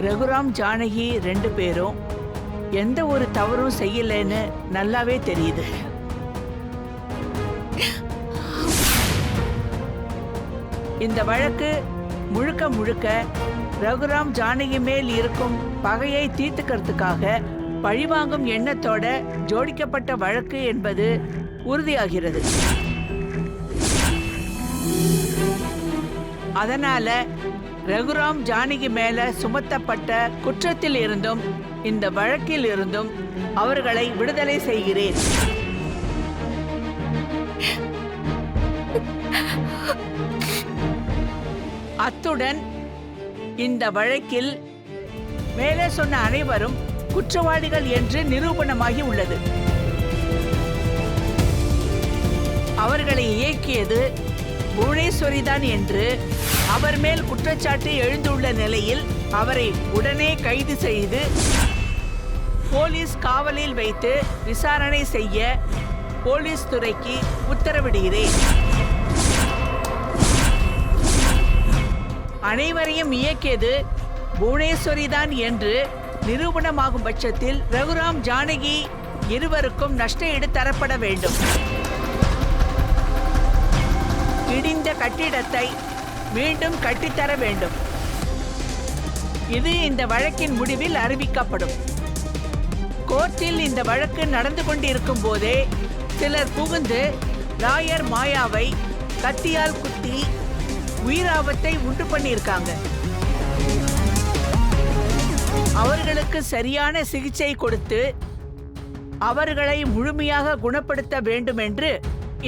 ரகுராம் ஜானகி 2 பேரும் எந்த ஒரு தவறும் செய்யலைன்னு நல்லாவே தெரியுது. இந்த வழக்கு முழுக்க முழுக்க ரகுராம் ஜானகி மேல் இருக்கும் பகையை தீர்த்துக்கிறதுக்காக பழிவாங்கும் எண்ணத்தோட ஜோடிக்கப்பட்ட வழக்கு என்பது உறுதியாகிறது. அதனால ரகுராம் ஜானகி மேல சுமத்தப்பட்ட குற்றத்தில் இருந்தும் இந்த வழக்கில் இருந்தும் அவர்களை விடுதலை செய்கிறேன். அத்துடன் இந்த வழக்கில் மேலே சொன்ன அனைவரும் குற்றவாளிகள் என்று நிரூபணமாகி உள்ளது. அவர்களை இயக்கியது புவனேஸ்வரிதான் என்று அவர் மேல் குற்றச்சாட்டு எழுந்துள்ள நிலையில் அவரை உடனே கைது செய்து போலீஸ் காவலில் வைத்து விசாரணை செய்ய போலீஸ் துறைக்கு உத்தரவிடுகிறேன். அனைவரையும் இயக்கியது புவனேஸ்வரிதான் என்று நிரூபணமாகும் பட்சத்தில் ரகுராம் ஜானகி இருவருக்கும் நஷ்ட ஈடு தரப்பட வேண்டும். இடிந்த கட்டிடத்தை மீண்டும் கட்டித்தர வேண்டும். இது இந்த வழக்கின் முடிவில் அறிவிக்கப்படும். கோர்ட்டில் இந்த வழக்கு நடந்து கொண்டிருக்கும் போதே சிலர் புகுந்து லாயர் மாயாவை கத்தியால் குத்தி உயிராபத்தை உண்டு பண்ணியிருக்காங்க. அவர்களுக்கு சரியான சிகிச்சை கொடுத்து அவர்களை முழுமையாக குணப்படுத்த வேண்டும் என்று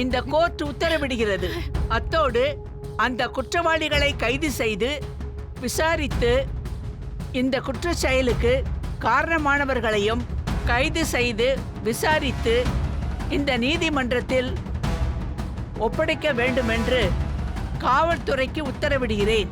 இந்த கோர்ட் உத்தரவிடுகிறது. அத்தோடு அந்த குற்றவாளிகளை கைது செய்து விசாரித்து இந்த குற்றச் செயலுக்கு காரணமானவர்களையும் கைது செய்து விசாரித்து இந்த நீதிமன்றத்தில் ஒப்படைக்க வேண்டும் என்று காவல்துறைக்கு உத்தரவிடுகிறேன்.